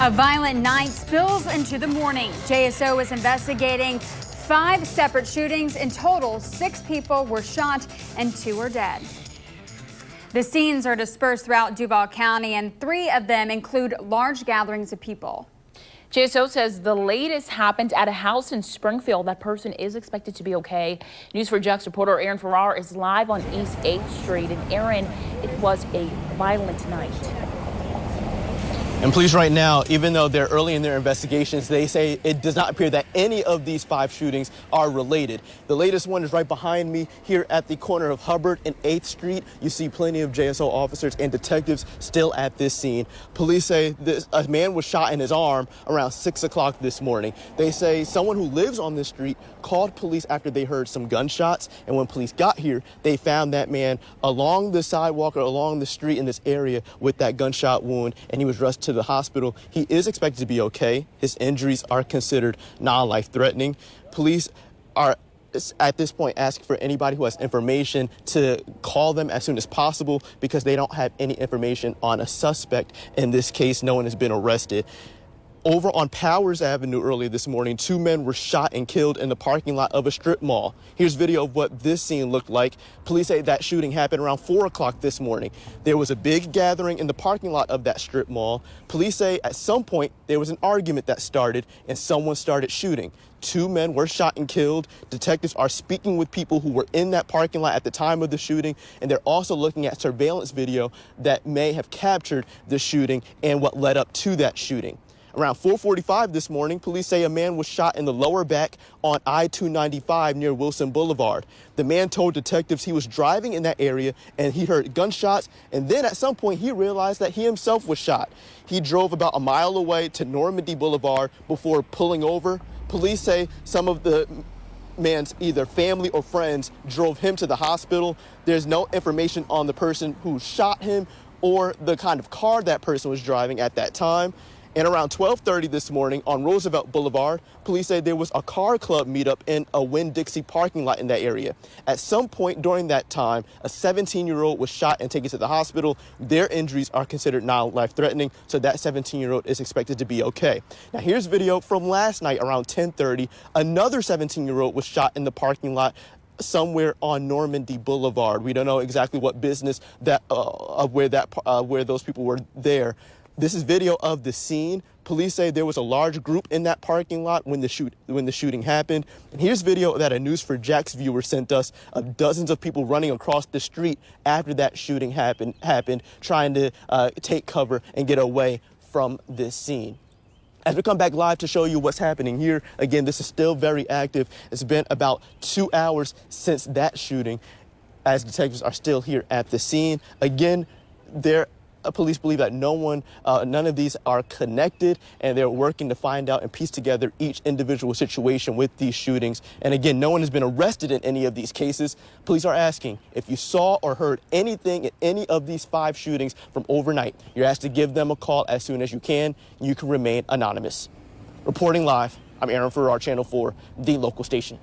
A violent night spills into the morning. JSO is investigating 5 separate shootings. In total, 6 people were shot and 2 are dead. The scenes are dispersed throughout Duval County, and 3 of them include large gatherings of people. JSO says the latest happened at a house in Springfield. That person is expected to be okay. News4Jax reporter Aaron Farrar is live on East 8th Street. And Aaron, it was a violent night. And police right now, even though they're early in their investigations, they say it does not appear that any of these 5 shootings are related. The latest one is right behind me here at the corner of Hubbard and 8th Street. You see plenty of JSO officers and detectives still at this scene. Police say a man was shot in his arm around 6 o'clock this morning. They say someone who lives on this street called police after they heard some gunshots. And when police got here, they found that man along the sidewalk or along the street in this area with that gunshot wound, and he was rushed to the hospital. He is expected to be okay. His injuries are considered non-life threatening. Police are at this point asking for anybody who has information to call them as soon as possible because they don't have any information on a suspect. In this case, no one has been arrested. Over on Powers Avenue earlier this morning, 2 men were shot and killed in the parking lot of a strip mall. Here's video of what this scene looked like. Police say that shooting happened around 4 o'clock this morning. There was a big gathering in the parking lot of that strip mall. Police say at some point there was an argument that started and someone started shooting. 2 men were shot and killed. Detectives are speaking with people who were in that parking lot at the time of the shooting, and they're also looking at surveillance video that may have captured the shooting and what led up to that shooting. Around 4:45 this morning, police say a man was shot in the lower back on I-295 near Wilson Boulevard. The man told detectives he was driving in that area and he heard gunshots, and then at some point he realized that he himself was shot. He drove about a mile away to Normandy Boulevard before pulling over. Police say some of the man's either family or friends drove him to the hospital. There's no information on the person who shot him or the kind of car that person was driving at that time. And around 12:30 this morning on Roosevelt Boulevard, police say there was a car club meetup in a Winn-Dixie parking lot in that area. At some point during that time, a 17-year-old was shot and taken to the hospital. Their injuries are considered non-life threatening, so that 17-year-old is expected to be okay. Now here's video from last night around 10:30. Another 17-year-old was shot in the parking lot somewhere on Normandy Boulevard. We don't know exactly what business that where those people were there. This is video of the scene. Police say there was a large group in that parking lot when the shooting happened. And here's video that a News4Jax viewer sent us of dozens of people running across the street after that shooting happened, trying to take cover and get away from this scene. As we come back live to show you what's happening here, again, this is still very active. It's been about 2 hours since that shooting, as detectives are still here at the scene. Again, police believe that none of these are connected, and they're working to find out and piece together each individual situation with these shootings. And again, no one has been arrested in any of these cases. Police are asking if you saw or heard anything in any of these 5 shootings from overnight, you're asked to give them a call as soon as you can. You can remain anonymous. Reporting live, I'm Aaron Farrar, Channel 4, the local station.